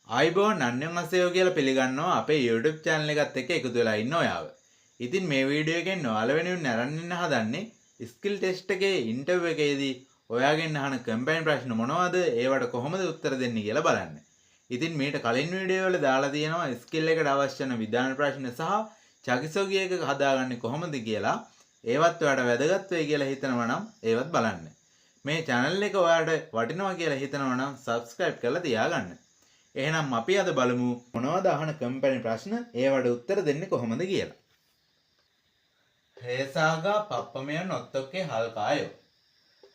ආයිබෝන් අන්‍යයන් අසයෝ කියලා පිළිගන්නවා අපේ YouTube channel එකත් එක්ක එකතු වෙලා ඉන්න ඔයාව. ඉතින් මේ වීඩියෝ එකෙන් ඔයාලා වෙනුවෙන් අරන් ඉන්න හදන්නේ ස්කිල් ටෙස්ට් එකේ ඉන්ටර්විව් එකේදී ඔයාගෙන් අහන කම්බයින් ප්‍රශ්න මොනවද? ඒවට කොහොමද උත්තර දෙන්නේ කියලා බලන්න. ඉතින් මීට කලින් වීඩියෝ වල දාලා තියෙනවා ස්කිල් එකට අවශ්‍ය වෙන විධාන ප්‍රශ්න සහ චකිසෝගි එක හදාගන්නේ කොහොමද කියලා. ඒවත් ඔයාලට වැදගත් වෙයි කියලා හිතනවා නම් ඒවත් බලන්න. මේ channel එක ඔයාලට වටිනවා කියලා හිතනවා නම් subscribe කරලා තියාගන්න. එහෙනම් අපි අද බලමු මොනවද අහන කම්පැනි ප්‍රශ්න ඒවට උත්තර දෙන්නේ කොහොමද කියලා. හේසාගා පප්පමය නොත්තොක්කේ හල්කායෝ.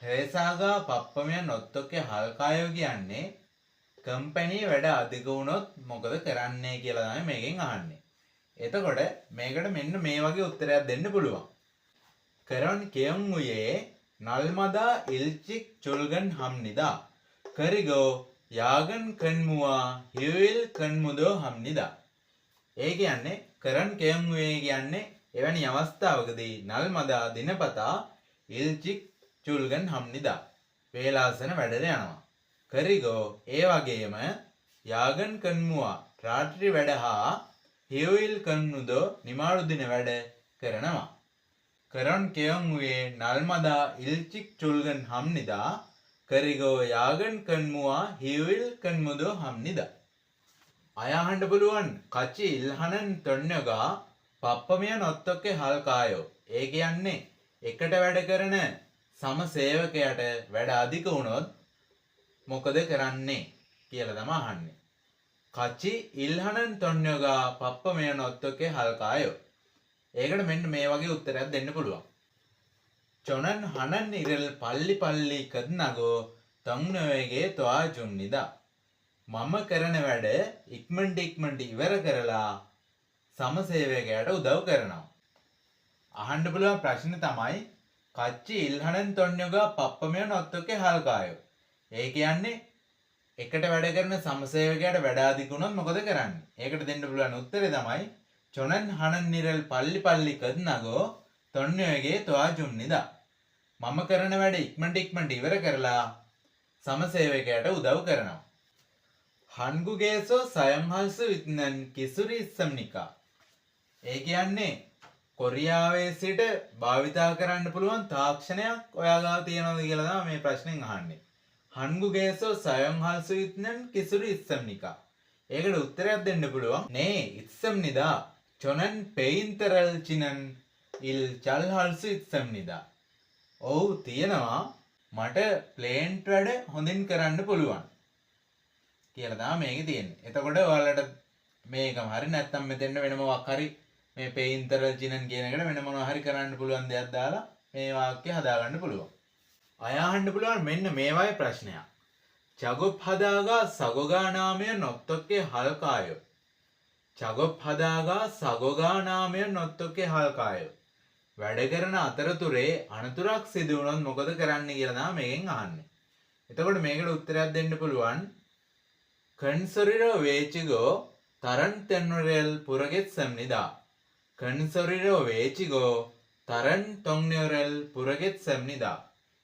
හේසාගා පප්පමය නොත්තොක්කේ හල්කායෝ කියන්නේ කම්පැනි වැඩ අධික වුණොත් මොකද කරන්නේ කියලා තමයි මේකෙන් අහන්නේ. එතකොට මේකට මෙන්න මේ වගේ උත්තරයක් දෙන්න පුළුවන්. කරන් කෙයන් උයේ නල්මදා ඉල්චික් චුල්ගන් හම්නිදා. කරිගෝ යාගන් කන්මුවා හිවිල් කන්මුදෝ හම්නිදා. ඒ කියන්නේ කරන් කෙයන් උයේ කියන්නේ එවැනි අවස්ථාවකදී නල්මදා දිනපතා ඉල්චික් චුල්ගන් හම්නිදා. වේලාසන වැඩට යනවා. කරිගෝ ඒ වගේම යාගන් කන්මුවා රාත්‍රී වැඩ හා හිවිල් කන්මුදෝ නිමාඩු දින වැඩ කරනවා. කරන් කෙයන් උයේ නල්මදා ඉල්චික් චුල්ගන් හම්නිදා. කරිගෝ යාගන් කන්මුවා හිවිල් කන්මුදෝ හම්නිදා. අයහඬ පුළුවන් කචි ඉල්හනන් තොන්නගා පප්පමිය නොත්තොක්කේ හල්කායෝ. ඒ කියන්නේ එකට වැඩ කරන සම සේවකයට වැඩ අධික වුණොත් මොකද කරන්නේ කියලා තමයි අහන්නේ. කචි ඉල්හනන් තොන්නගා පප්පමිය නොත්තොක්කේ හල්කායෝ. ඒකට මෙන්න මේ වගේ උත්තරයක් දෙන්න පුළුවන්. චොනන් හනන් ඉරල් පල්ලි පල්ලි කදනගෝ තංනවේගේ තවා චුන්නිදා. මම කරන වැඩ ඉක්මනට ඉවර කරලා සමසේවකයාට උදව් කරනවා. අහන්න පුළුවන් ප්‍රශ්න තමයි කච්චි ඉල්හනන් තොන්නගා පප්පමය නොත්තොක්කේ හල්කායෝ. ඒ කියන්නේ එකට වැඩ කරන සමසේවකයාට වැඩ අධික වුණොත් මොකද කරන්නේ? ඒකට දෙන්න පුළුවන් උත්තරේ තමයි චොනන් හනන් ඉරල් පල්ලි පල්ලි කදනගෝ තොන්නවේගේ තවා චුන්නිදා. මම කරන වැඩ ඉක්මනට ඉවර කරලා සමසේවකයාට උදව් කරනවා. හන්ගුගේසෝ සයම්හල්සු විත්නන් කිසුරි ඉස්සම්නිකා. ඒ කියන්නේ කොරියාවේ සිට භාවිතා කරන්න පුළුවන් තාක්ෂණයක් ඔයා ගාව තියෙනවද කියලා තමයි මේ ප්‍රශ්نين අහන්නේ. හන්ගුගේසෝ සයම්හල්සු විත්නන් කිසුරි ඉස්සම්නිකා. ඒකට උත්තරයක් දෙන්න පුළුවන්. නේ ඉස්සම්නිදා චොනන් පෙයින්තරල් චිනන් ඉල් චල්හල්සු ඉස්සම්නිදා. ඔව් තියෙනවා මට ප්ලේන්ට් වැඩ හොඳින් කරන්න පුළුවන් කියලා තමයි මේකේ තියෙන්නේ. එතකොට ඔයාලට මේකම හරි නැත්නම් මෙතෙන්න වෙන මොකක් හරි මේ පෙයින්තරල් චිනන් කියන එකට වෙන මොනවා හරි කරන්න පුළුවන් දෙයක් දාලා මේ වාක්‍ය හදාගන්න පුළුවන්. අයහන්න පුළුවන් මෙන්න මේ වගේ ප්‍රශ්නයක්. චගොප් හදාගා සගොගා නාමය නොත්තොක්කේ හල්කායෝ. චගොප් හදාගා සගොගා නාමය නොත්තොක්කේ හල්කායෝ. වැඩ කරන අතරතුරේ අනතුරක් සිදු වුණොත් මොකද කරන්නේ කියලා තමයි මේකෙන් අහන්නේ. එතකොට මේකට උත්තරයක් දෙන්න පුළුවන්. කන්සොරිරෝ වේචිගෝ තරන් තෙන්නොරෙල් පුරගෙත් සම්නිදා. කන්සොරිරෝ වේචිගෝ තරන් තොන්නෙරෙල් පුරගෙත් සම්නිදා.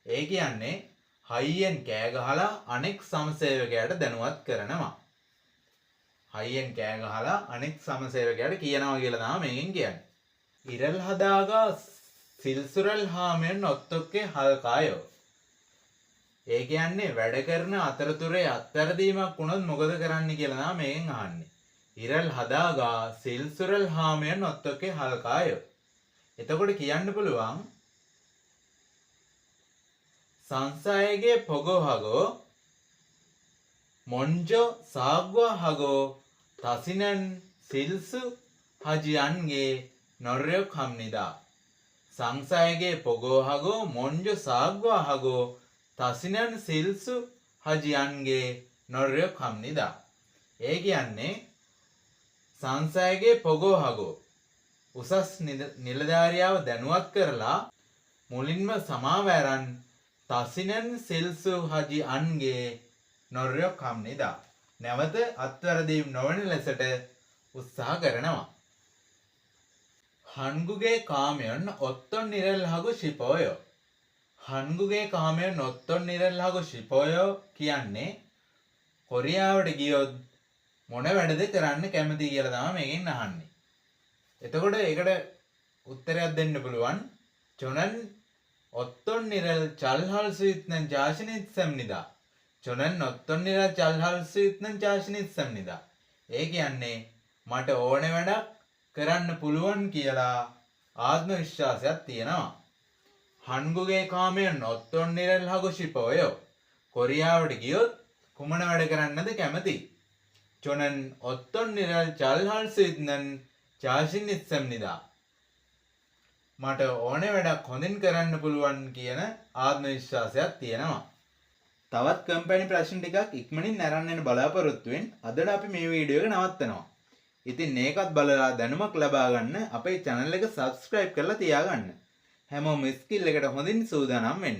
ඒ කියන්නේ හයියෙන් කෑ ගහලා අනෙක් සමසේවකයාට දැනුවත් කරනවා. හයියෙන් කෑ ගහලා අනෙක් සමසේවකයාට කියනවා කියලා තමයි මේකෙන් කියන්නේ. ඉරල් හදාගා සිල්සුරල් හාමෙන් නොත්තොක්කේ හල්කායෝ. ඒ කියන්නේ වැඩ කරන අතරතුරේ අත්වැරදීමක් වුණොත් මොකද කරන්න කියලා තමයි මේකෙන් අහන්නේ. ඉරල් හදාගා සිල්සුරල් හාමෙන් නොත්තොක්කේ හල්කායෝ. එතකොට කියන්න පුළුවන් සංසායගේ පොගෝ හගෝ මොන්ජෝ සාග්වා හගෝ තසිනන් සිල්සු හජියන්ගේ නොර්යොක් හම්නිදා. සංසායගේ පොගෝ හගෝ මොන්ජෝ සාග්වා හගෝ තසිනන් සිල්සු හජියන්ගේ නොර්යොක් හම්නිදා. ඒ කියන්නේ සංසායගේ පොගෝ හගෝ උසස් නිලධාරියාව දැනුවත් කරලා මුලින්ම සමාව ඇරන් තසිනන් සිල්සු හජි අන්ගේ නොර්යොක් හම්නිදා. නැවත අත්වැරදීම් නොවන ලෙසට උත්සාහ කරනවා. හන්ගුගේ කාමයන් ඔත්තොන් නිරල් හගු ශිපෝයෝ. හන්ගුගේ කාමයන් ඔත්තොන් නිරල් හගු ශිපෝයෝ කියන්නේ කොරියාවට ගියොත් මොන වැඩද කරන්න කැමති කියලා තමයි මේකෙන් අහන්නේ. එතකොට ඒකට උත්තරයක් දෙන්න පුළුවන්. චොනන් ඔත්තොන්නිරල් චල්හල්සු ඉත්නන් ජාෂනිත්සම්නිදා. චොනන් ඔත්තොන්නිරල් චල්හල්සු ඉත්නන් ජාෂනිත්සම්නිදා. ඒ කියන්නේ මට ඕන වැඩක් කරන්න පුළුවන් කියලා ආත්ම විශ්වාසයක් තියෙනවා. හන්ගුගේ කාමයන් ඔත්තොන්නිරල් හගොෂිපෝය. කොරියාවට ගියොත් කුමන වැඩ කරන්නද කැමති? චොනන් ඔත්තොන්නිරල් චල්හල්සු ඉත්නන් ජාෂනිත්සම්නිදා. මට ඕන වැඩක් හොඳින් කරන්න පුළුවන් කියන ආත්ම විශ්වාසයක් තියෙනවා. තවත් කම්පැනි ප්‍රශ්න ටිකක් ඉක්මනින් අරන් යන බලාපොරොත්තු වෙන අදට අපි මේ වීඩියෝ එක නවත්තනවා. ඉතින් මේකත් බලලා දැනුමක් ලබා ගන්න අපේ channel එක subscribe කරලා තියාගන්න. හැමෝම ස්කිල් එකට හොඳින් සූදානම් වෙන්න.